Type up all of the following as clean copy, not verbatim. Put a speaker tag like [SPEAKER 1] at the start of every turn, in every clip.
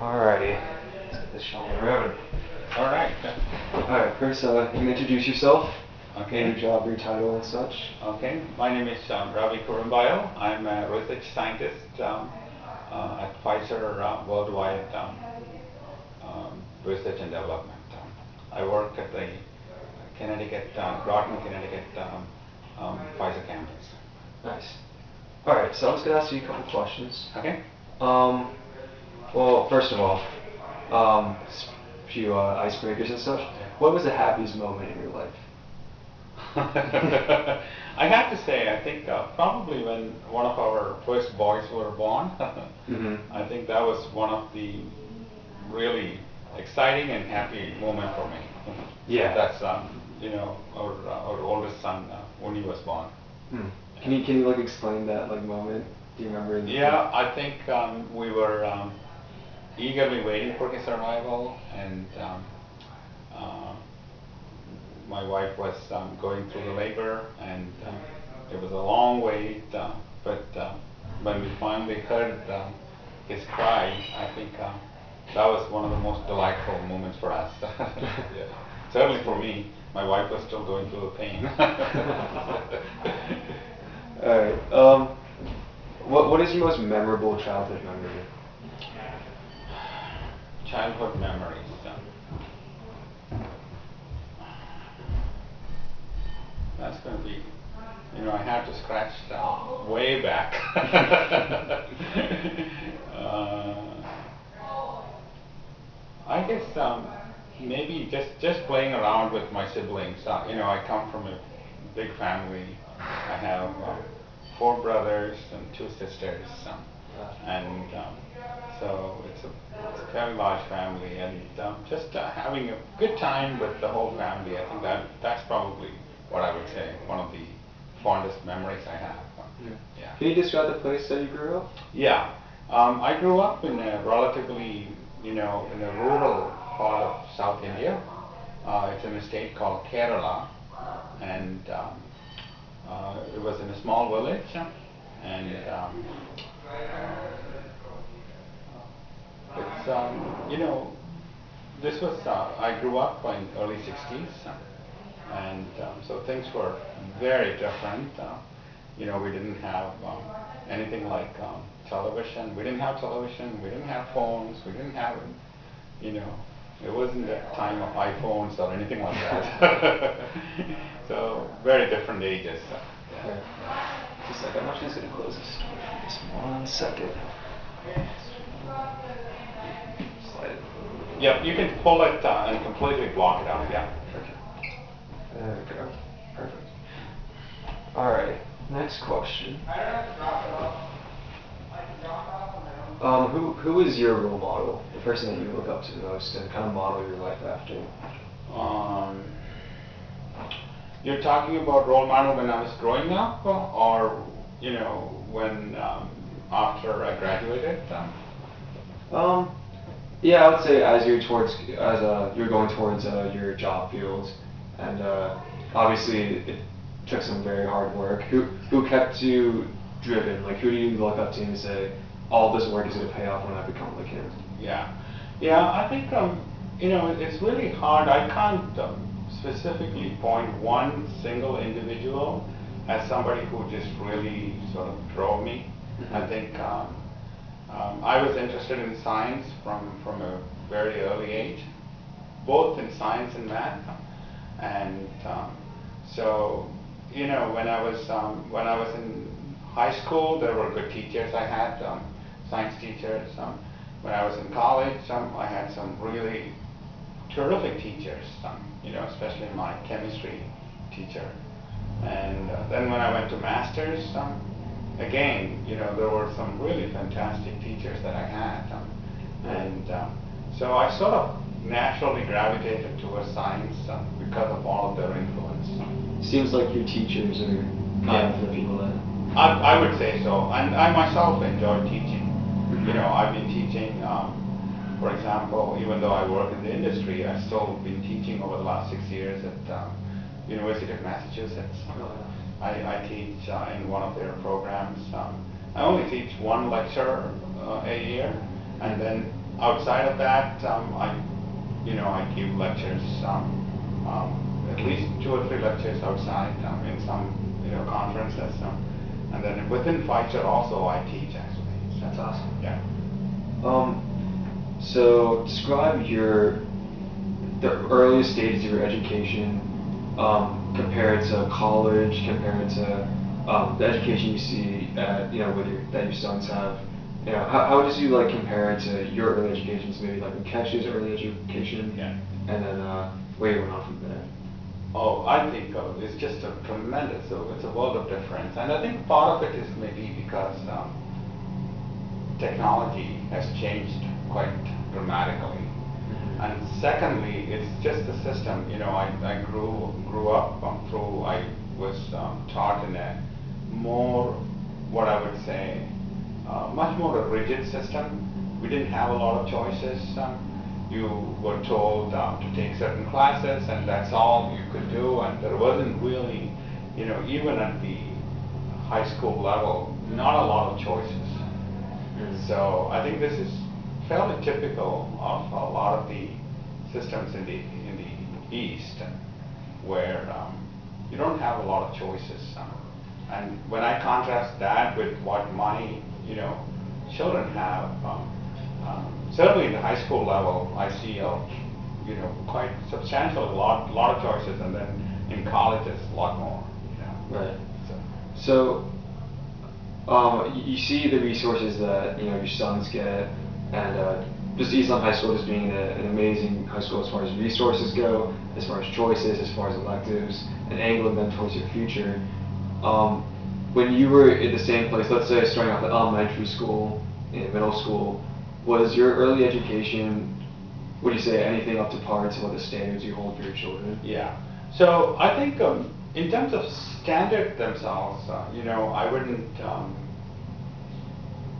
[SPEAKER 1] Alrighty, let's get this show on the road.
[SPEAKER 2] Alright.
[SPEAKER 1] Alright, first, you can introduce yourself,
[SPEAKER 2] Okay.
[SPEAKER 1] your job, your title, and such.
[SPEAKER 2] Okay. My name is Ravi Kurumbayo. I'm a research scientist at Pfizer Worldwide Research and Development. I work at the Connecticut, Groton, Connecticut Pfizer campus.
[SPEAKER 1] Nice. Alright, so I'm just going to ask you a couple questions.
[SPEAKER 2] Okay.
[SPEAKER 1] Well, first of all, a few icebreakers and stuff. What was the happiest moment in your life?
[SPEAKER 2] I have to say, I think probably when one of our first boys were born, I think that was one of the really exciting and happy moment for me.
[SPEAKER 1] Yeah.
[SPEAKER 2] That's our oldest son when he was born.
[SPEAKER 1] Can you like explain that like moment? Do you remember?
[SPEAKER 2] Yeah, I think we were eagerly waiting for his arrival, and my wife was going through the labor, and it was a long wait, but when we finally heard his cry, I think that was one of the most delightful moments for us. Yeah. Certainly for me. My wife was still going through the pain.
[SPEAKER 1] Alright, what is your most memorable childhood memory?
[SPEAKER 2] Childhood memories. That's going to be, I have to scratch way back. I guess maybe just playing around with my siblings. I come from a big family. I have 4 brothers and 2 sisters, and so it's a very large family, and just having a good time with the whole family. I think that's probably what I would say one of the fondest memories I have. Yeah.
[SPEAKER 1] Can you describe the place that you grew up?
[SPEAKER 2] Yeah, I grew up in a relatively, in a rural part of South India. It's in a state called Kerala, and it was in a small village, and this was, I grew up in early 60s, and so things were very different. We didn't have anything like television. We didn't have television. We didn't have phones. We didn't have, it wasn't the time of iPhones or anything like that. So very different ages.
[SPEAKER 1] Yeah. Just a second. I'm actually just going to close this door for just 1 second. Slide it.
[SPEAKER 2] Yep, you can pull it and completely block it out. Yeah.
[SPEAKER 1] Okay. There we go. Perfect. Alright, next question. Who is your role model? The person that you look up to the most and kind of model your life after?
[SPEAKER 2] You're talking about role model when I was growing up, or when after I graduated?
[SPEAKER 1] Yeah, I would say as you're going towards your job field, and obviously it took some very hard work. Who kept you driven? Like, who do you look up to and say, all this work is going to pay off when I become like him?
[SPEAKER 2] Yeah. I think it's really hard. I can't specifically point one single individual as somebody who just really sort of drove me. I think I was interested in science from a very early age, both in science and math, and so when I was in high school, there were good teachers. I had science teachers. When I was in college, I had some really terrific teachers. Especially my chemistry teacher. And then when I went to masters, again, there were some really fantastic teachers that I had, and so I sort of naturally gravitated towards science because of all of their influence.
[SPEAKER 1] Seems like your teachers are kind of the people that...
[SPEAKER 2] I would say so, and I myself enjoy teaching. I've been teaching, for example, even though I work in the industry, I've still been teaching over the last 6 years at University of Massachusetts. I teach in one of their programs. I only teach 1 lecture a year, And then outside of that, I give lectures, at least 2 or 3 lectures outside in some conferences. And then within Pfizer also I teach actually.
[SPEAKER 1] That's awesome.
[SPEAKER 2] Yeah.
[SPEAKER 1] So describe the earliest stages of your education, compared to college, compared to the education you see at, that your sons have. How does you like compare it to your early education, so maybe like Mukesh's early education,
[SPEAKER 2] Yeah.
[SPEAKER 1] and then where you went on from there?
[SPEAKER 2] Oh, I think it's just a tremendous, it's a world of difference. And I think part of it is maybe because technology has changed quite dramatically. And secondly, it's just the system. I grew up I was taught in a more, what I would say, much more a rigid system. We didn't have a lot of choices. You were told to take certain classes, and that's all you could do. And there wasn't really, even at the high school level, not a lot of choices. So I think this is fairly typical of a lot of the systems in the East, where you don't have a lot of choices. And when I contrast that with what my children have, certainly in the high school level, I see quite substantial, a lot of choices, and then in college it's a lot more.
[SPEAKER 1] Right. So you see the resources that your sons get, and just Eastland High School just being an amazing high school as far as resources go, as far as choices, as far as electives, and angling them towards your future. When you were in the same place, let's say starting off at elementary school, in middle school, was your early education, would you say, anything up to par to what the standards you hold for your children?
[SPEAKER 2] Yeah. So I think in terms of standard themselves, I wouldn't.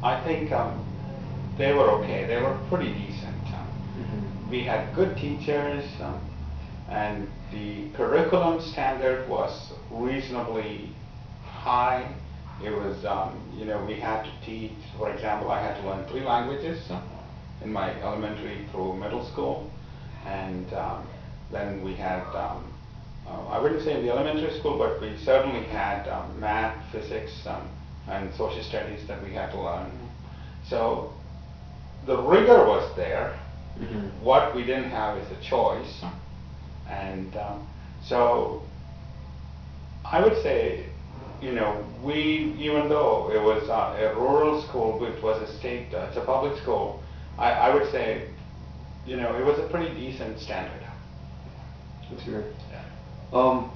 [SPEAKER 2] I think they were okay. They were pretty decent. We had good teachers, and the curriculum standard was reasonably high. It was, we had to teach, for example, I had to learn 3 languages in my elementary through middle school. And then we had, I wouldn't say in the elementary school, but we certainly had math, physics, and social studies that we had to learn. So the rigor was there. What we didn't have is a choice. And so I would say, even though it was a rural school, which was a state, it's a public school, I would say, it was a pretty decent standard.
[SPEAKER 1] That's great.
[SPEAKER 2] Yeah.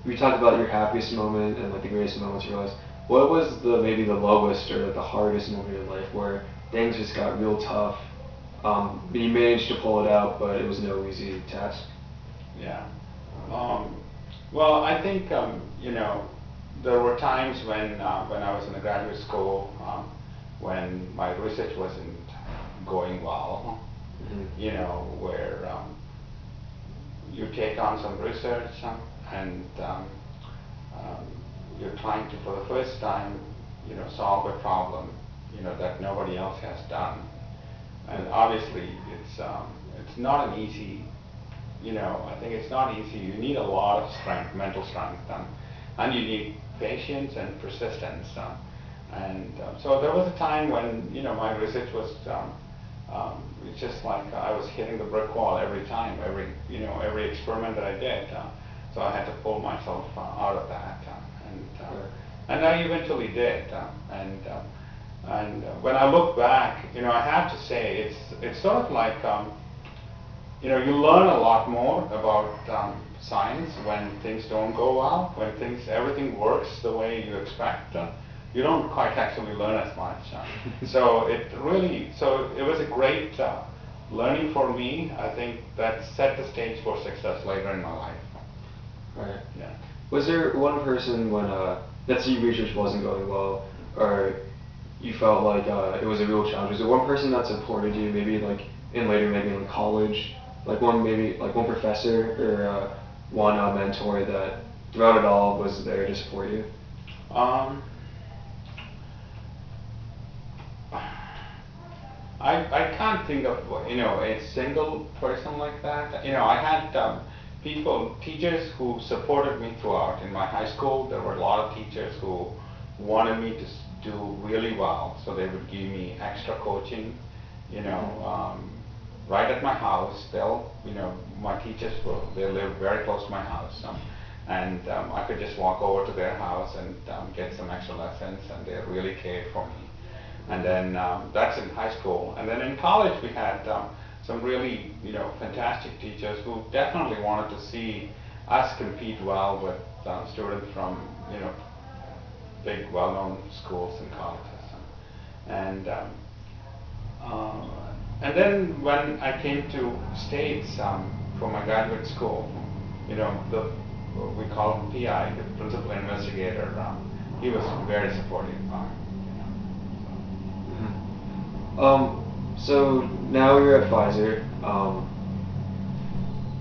[SPEAKER 1] We talked about your happiest moment and like the greatest moments of your life. What was maybe the lowest or the hardest moment in your life where things just got real tough, but you managed to pull it out, but it was no easy task?
[SPEAKER 2] Yeah. Well, I think there were times when I was in a graduate school when my research wasn't going well. Where you take on some research and you're trying to, for the first time, solve a problem, that nobody else has done. And obviously, it's not an easy. I think it's not easy. You need a lot of strength, mental strength, and you need patience and persistence. So there was a time when my research was it's just like I was hitting the brick wall every time, every experiment that I did. So I had to pull myself out of that, and I eventually did. And when I look back, I have to say it's sort of like you learn a lot more about science when things don't go well, when everything works the way you expect. You don't quite actually learn as much. So it was a great learning for me. I think that set the stage for success later in my life.
[SPEAKER 1] Right.
[SPEAKER 2] Yeah.
[SPEAKER 1] Was there one person when let's say your research wasn't going well, or you felt like it was a real challenge? Was there one person that supported you, maybe like maybe in college, like one professor or one mentor that throughout it all was there to support you?
[SPEAKER 2] I can't think of, a single person like that. I had teachers who supported me throughout. In my high school, there were a lot of teachers who wanted me to do really well, so they would give me extra coaching, you know, right at my house. My teachers they lived very close to my house. And I could just walk over to their house and get some extra lessons, and they really cared for me. And then that's in high school. And then in college we had some really, fantastic teachers who definitely wanted to see us compete well with students from, big well-known schools and colleges. And uh, and then when I came to States for my graduate school, we call him PI, the principal investigator. He was very supportive.
[SPEAKER 1] So now you're at Pfizer,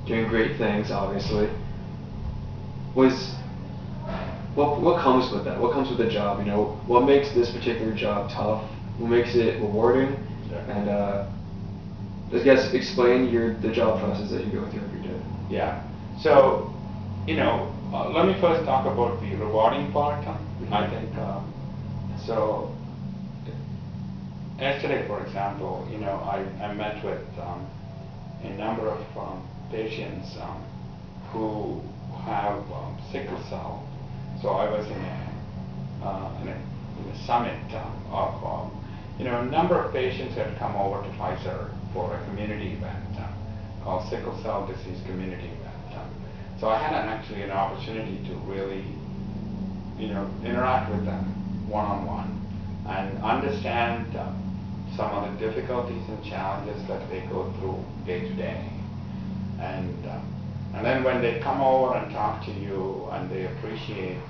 [SPEAKER 1] doing great things, obviously. What comes with that? What comes with the job? What makes this particular job tough? What makes it rewarding?
[SPEAKER 2] Sure.
[SPEAKER 1] And I guess explain the job process that you go through every day.
[SPEAKER 2] Yeah. So, let me first talk about the rewarding part. I think so. Yesterday, for example, I met with a number of patients who have sickle cell. So I was in a summit of a number of patients had come over to Pfizer for a community event called Sickle Cell Disease Community Event. So I had actually an opportunity to really, interact with them one-on-one and understand some of the difficulties and challenges that they go through day to day. And then when they come over and talk to you and they appreciate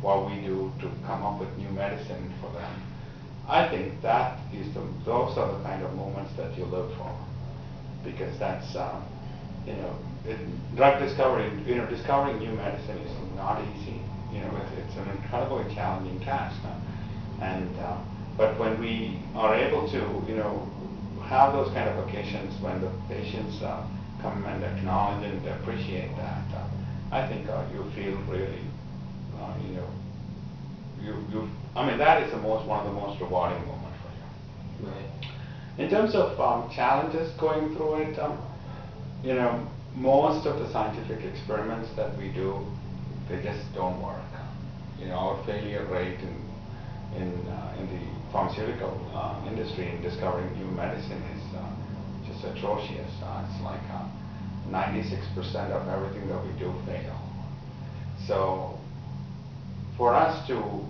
[SPEAKER 2] what we do to come up with new medicine for them, I think those are the kind of moments that you live for, because that's drug discovery. Discovering new medicine is not easy. It's an incredibly challenging task. But when we are able to, have those kind of occasions when the patients come and acknowledge and appreciate that, I think you feel really, that is one of the most rewarding moments for you.
[SPEAKER 1] Right.
[SPEAKER 2] In terms of challenges going through it, most of the scientific experiments that we do, they just don't work. Our failure rate in the pharmaceutical industry in discovering new medicine is just atrocious. It's like 96% of everything that we do fail. So for us to,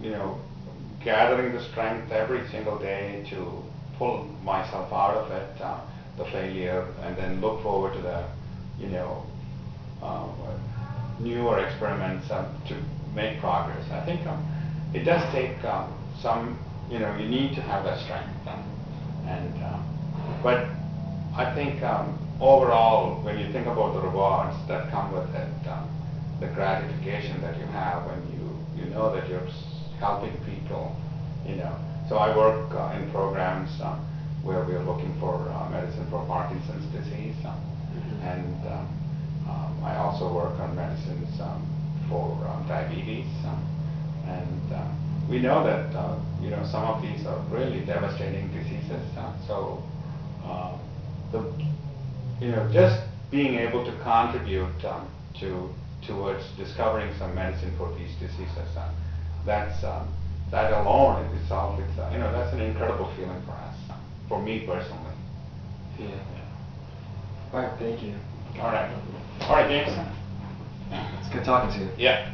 [SPEAKER 2] gathering the strength every single day to pull myself out of it, the failure, and then look forward to the, newer experiments to make progress. I think it does take some, you need to have that strength. But I think overall, when you think about the rewards that come with it, the gratification that you have when you know that you're helping people, So I work in programs where we are looking for medicine for Parkinson's disease, and I also work on medicines for diabetes, and we know that some of these are really devastating diseases. Just being able to contribute towards discovering some medicine for these diseases, that alone in itself, that's an incredible feeling for us, for me personally.
[SPEAKER 1] Yeah. All right. Thank you.
[SPEAKER 2] All right, James.
[SPEAKER 1] It's good talking to you.
[SPEAKER 2] Yeah.